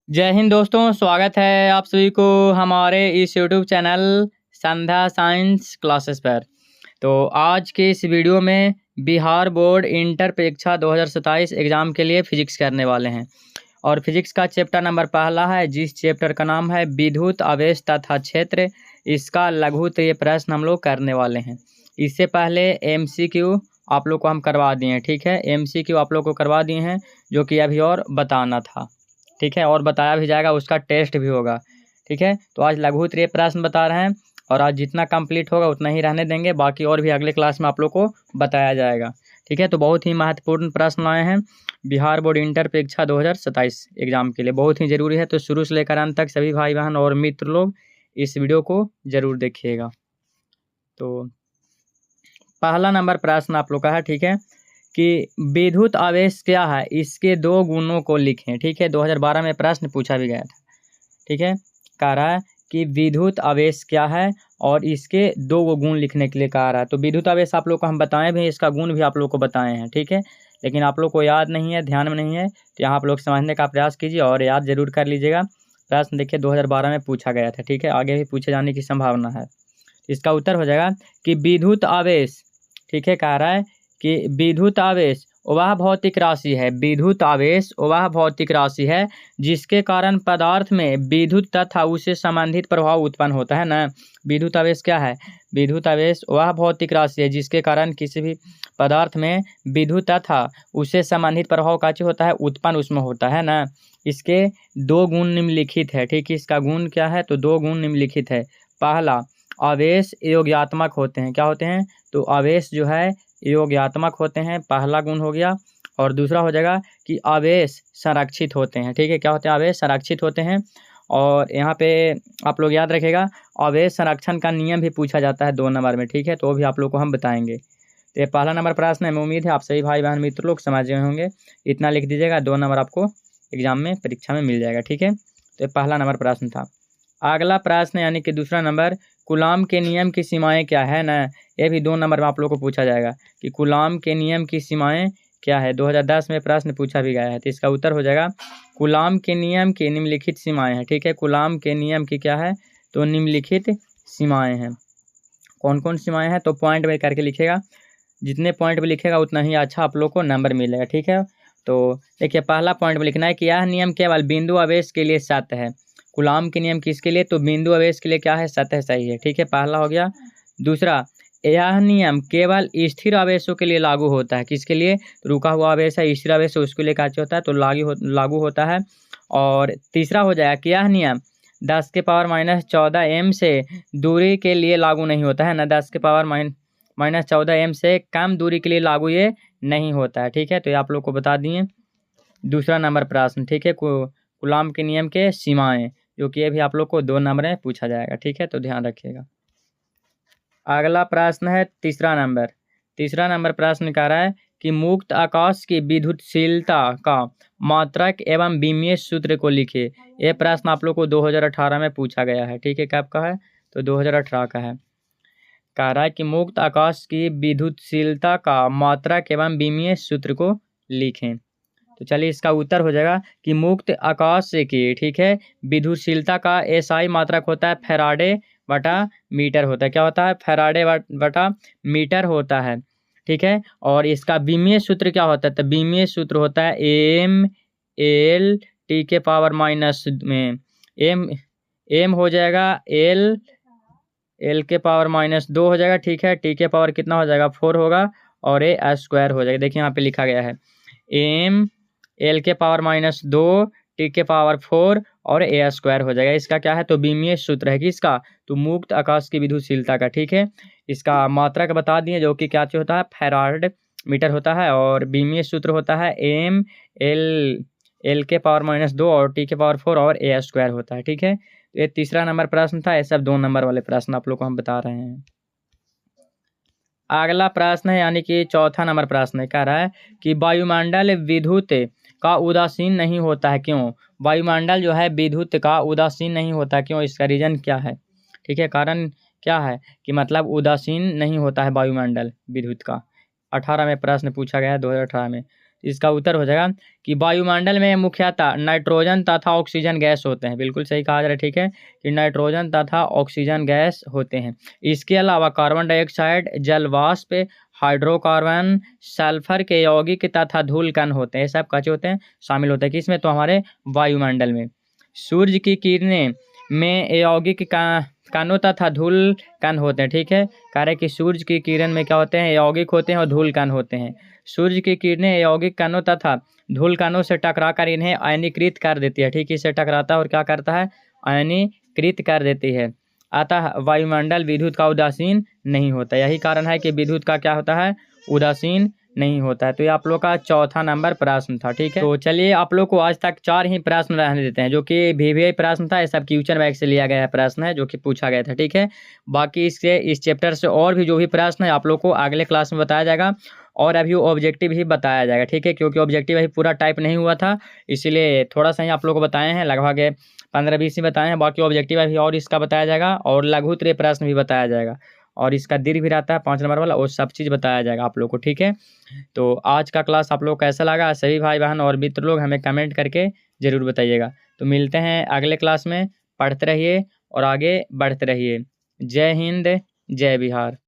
जय हिंद दोस्तों, स्वागत है आप सभी को हमारे इस यूट्यूब चैनल संध्या साइंस क्लासेस पर। तो आज के इस वीडियो में बिहार बोर्ड इंटर परीक्षा 2027 एग्ज़ाम के लिए फिजिक्स करने वाले हैं। और फिजिक्स का चैप्टर नंबर पहला है, जिस चैप्टर का नाम है विद्युत आवेश तथा क्षेत्र। इसका लघुत्तरीय प्रश्न हम लोग करने वाले हैं। इससे पहले MCQ आप लोग को हम करवा दिए हैं, ठीक है। MCQ आप लोग को करवा दिए हैं, जो कि अभी और बताना था, ठीक है। और बताया भी जाएगा, उसका टेस्ट भी होगा, ठीक है। तो आज लघुत्तरीय प्रश्न बता रहे हैं, और आज जितना कंप्लीट होगा उतना ही रहने देंगे, बाकी और भी अगले क्लास में आप लोग को बताया जाएगा, ठीक है। तो बहुत ही महत्वपूर्ण प्रश्न आए हैं बिहार बोर्ड इंटर परीक्षा 2027 एग्जाम के लिए, बहुत ही ज़रूरी है। तो शुरू से लेकर अंत तक सभी भाई बहन और मित्र लोग इस वीडियो को ज़रूर देखिएगा। तो पहला नंबर प्रश्न आप लोग का है, ठीक है, कि विद्युत आवेश क्या है, इसके दो गुणों को लिखें, ठीक है। 2012 में प्रश्न पूछा भी गया था, ठीक है। कह रहा है कि विद्युत आवेश क्या है और इसके दो गुण लिखने के लिए कह रहा है। तो विद्युत आवेश आप लोग को हम बताएं भी, इसका गुण भी आप लोग को बताए हैं, ठीक है। लेकिन आप लोग को याद नहीं है, ध्यान में नहीं है, तो यहाँ आप लोग समझने का प्रयास कीजिए और याद जरूर कर लीजिएगा। प्रश्न देखिए 2012 में पूछा गया था, ठीक है। आगे भी पूछे जाने की संभावना है। इसका उत्तर हो जाएगा कि विद्युत आवेश, ठीक है, कह रहा है कि विद्युत आवेश वह भौतिक राशि है, विद्युत आवेश वह भौतिक राशि है जिसके कारण पदार्थ में विद्युत तथा उससे संबंधित प्रभाव उत्पन्न होता है ना। विद्युत आवेश क्या है? विद्युत आवेश वह भौतिक राशि है जिसके कारण किसी भी पदार्थ में विद्युत तथा उससे संबंधित प्रभाव का होता है, उत्पन्न उसमें होता है ना। इसके दो गुण निम्नलिखित है, ठीक है। इसका गुण क्या है? तो दो गुण निम्नलिखित है। पहला, आवेश योग्यात्मक होते हैं। क्या होते हैं? तो आवेश जो है योग्यात्मक होते हैं, पहला गुण हो गया। और दूसरा हो जाएगा कि आवेश संरक्षित होते हैं, ठीक है। क्या होते हैं? आवेश संरक्षित होते हैं। और यहाँ पे आप लोग याद रखिएगा, आवेश संरक्षण का नियम भी पूछा जाता है 2 नंबर में, ठीक है। तो वो भी आप लोग को हम बताएंगे। तो ये पहला नंबर प्रश्न है, मैं उम्मीद है आप सभी भाई बहन मित्र लोग समझ गए होंगे। इतना लिख दीजिएगा, 2 नंबर आपको एग्जाम में परीक्षा में मिल जाएगा, ठीक है। तो ये पहला नंबर प्रश्न था। अगला प्रश्न यानी कि दूसरा नंबर, कूलाम के नियम की सीमाएं क्या है ना। ये भी 2 नंबर में आप लोग को पूछा जाएगा कि कूलाम के नियम की सीमाएं क्या है। 2010 में प्रश्न पूछा भी गया है। तो इसका उत्तर हो जाएगा कूलाम के नियम की निम्नलिखित सीमाएं हैं, ठीक है। कूलाम के नियम की क्या है? तो निम्नलिखित सीमाएं हैं। कौन कौन सीमाएं हैं? तो पॉइंट में करके लिखेगा, जितने पॉइंट में लिखेगा उतना ही अच्छा आप लोग को नंबर मिलेगा, ठीक है। तो देखिए, पहला पॉइंट में लिखना है कि यह नियम केवल बिंदु आवेश के लिए सत्य है। कूलाम के नियम किसके लिए? तो बिंदु आवेश के लिए क्या है? सत्य, सही है, ठीक है। पहला हो गया। दूसरा, यह नियम केवल स्थिर आवेशों के लिए लागू होता है। किसके लिए? तो रुका हुआ आवेश है, स्थिर आवेश है, उसके लिए क्या होता है? तो लागू होता है। और तीसरा हो जाएगा कि यह नियम 10⁻⁻14 m से दूरी के लिए लागू नहीं होता है ना। 10⁻⁻14 m से कम दूरी के लिए लागू ये नहीं होता है, ठीक है। तो ये आप लोग को बता दिए दूसरा नंबर प्रश्न, ठीक है। कूलाम के नियम के सीमाएं, जो कि ये भी आप लोग को 2 नंबर में पूछा जाएगा, ठीक है। तो ध्यान रखिएगा। अगला प्रश्न है तीसरा नंबर। तीसरा नंबर प्रश्न कह रहा है कि मुक्त आकाश की विद्युतशीलता का मात्रक एवं विमीय सूत्र को लिखिए। यह प्रश्न आप लोग को 2018 में पूछा गया है, ठीक है। कब का है? तो 2018 का है। कह रहा है कि मुक्त आकाश की विद्युतशीलता का मात्रक एवं विमीय सूत्र को लिखें। तो चलिए, इसका उत्तर हो जाएगा कि मुक्त आकाश से की, ठीक है, विद्युतशीलता का SI मात्रक होता है फैराडे बटा मीटर होता है। क्या होता है? फैराडे बटा मीटर होता है, ठीक है। और इसका विमीय सूत्र क्या होता है? तो विमीय सूत्र होता है M/L में एम हो जाएगा एल के पावर -2 हो जाएगा, ठीक है। टी के पावर कितना हो जाएगा? 4 होगा, और A² हो जाएगा। देखिए यहाँ पे लिखा गया है एम एल के पावर -2 टी के पावर 4 और A² हो जाएगा। इसका क्या है? तो विमीय सूत्र है किसका? तो मुक्त आकाश की विद्युतशीलता का, ठीक है। इसका मात्रक बता दिए, जो कि क्या होता है? फैराड मीटर होता है। और विमीय सूत्र होता है एल के पावर -2 और टी के पावर 4 और A² होता है, ठीक है। तो ये तीसरा नंबर प्रश्न था। ये सब 2 नंबर वाले प्रश्न आप लोग को हम बता रहे हैं। अगला प्रश्न है यानी कि चौथा नंबर प्रश्न है, कह रहा है कि वायुमंडल विद्युत का उदासीन नहीं होता है, क्यों? वायुमंडल जो है विद्युत का उदासीन नहीं होता, क्यों? इसका रीजन क्या है? ठीक है, कारण क्या है कि मतलब उदासीन नहीं होता है वायुमंडल विद्युत का। 18 में प्रश्न पूछा गया है, 2018 में। इसका उत्तर हो जाएगा कि वायुमंडल में मुख्यतः नाइट्रोजन तथा ऑक्सीजन गैस होते हैं। बिल्कुल सही कहा जा रहा है, ठीक है, कि नाइट्रोजन तथा ऑक्सीजन गैस होते हैं। इसके अलावा कार्बन डाइऑक्साइड, जल वाष्प, हाइड्रोकार्बन, सल्फर के यौगिक तथा धूल कण होते हैं। ये सब कचे होते हैं, शामिल होते हैं किसमें, तो हमारे वायुमंडल में। सूर्य की किरणें में यौगिक कणों तथा धूल कण होते हैं, ठीक है। कह रहे कि सूर्य की किरण में क्या होते हैं, यौगिक होते हैं और धूल कण होते हैं। सूर्य की किरणें यौगिक कणों तथा धूल कणों से टकराकर इन्हें आयनीकृत कर देती है, ठीक है। इससे टकराता है और क्या करता है, आयनीकृत कर देती है। अतः वायुमंडल विद्युत का उदासीन नहीं होता। यही कारण है कि विद्युत का क्या होता है, उदासीन नहीं होता है। तो ये आप लोग का चौथा नंबर प्रश्न था, ठीक है। तो चलिए आप लोग को आज तक 4 ही प्रश्न रहने देते हैं, जो कि VVI प्रश्न था। ये सब क्वेश्चन बैंक से लिया गया प्रश्न है, जो कि पूछा गया था, ठीक है। बाकी इसके इस चैप्टर से और भी जो भी प्रश्न है आप लोग को अगले क्लास में बताया जाएगा, और अभी ऑब्जेक्टिव ही बताया जाएगा, ठीक है। क्योंकि ऑब्जेक्टिव अभी पूरा टाइप नहीं हुआ था, इसीलिए थोड़ा सा ही आप लोग को बताए हैं, लगभग 15-20 ही बताए हैं। बाकी ऑब्जेक्टिव अभी और इसका बताया जाएगा, और लघु उत्तरीय प्रश्न भी बताया जाएगा, और इसका दीर्घ भी रहता है 5 नंबर वाला, वो सब चीज़ बताया जाएगा आप लोग को, ठीक है। तो आज का क्लास आप लोग कैसा लगा, सभी भाई बहन और मित्र लोग हमें कमेंट करके ज़रूर बताइएगा। तो मिलते हैं अगले क्लास में। पढ़ते रहिए और आगे बढ़ते रहिए। जय हिंद, जय बिहार।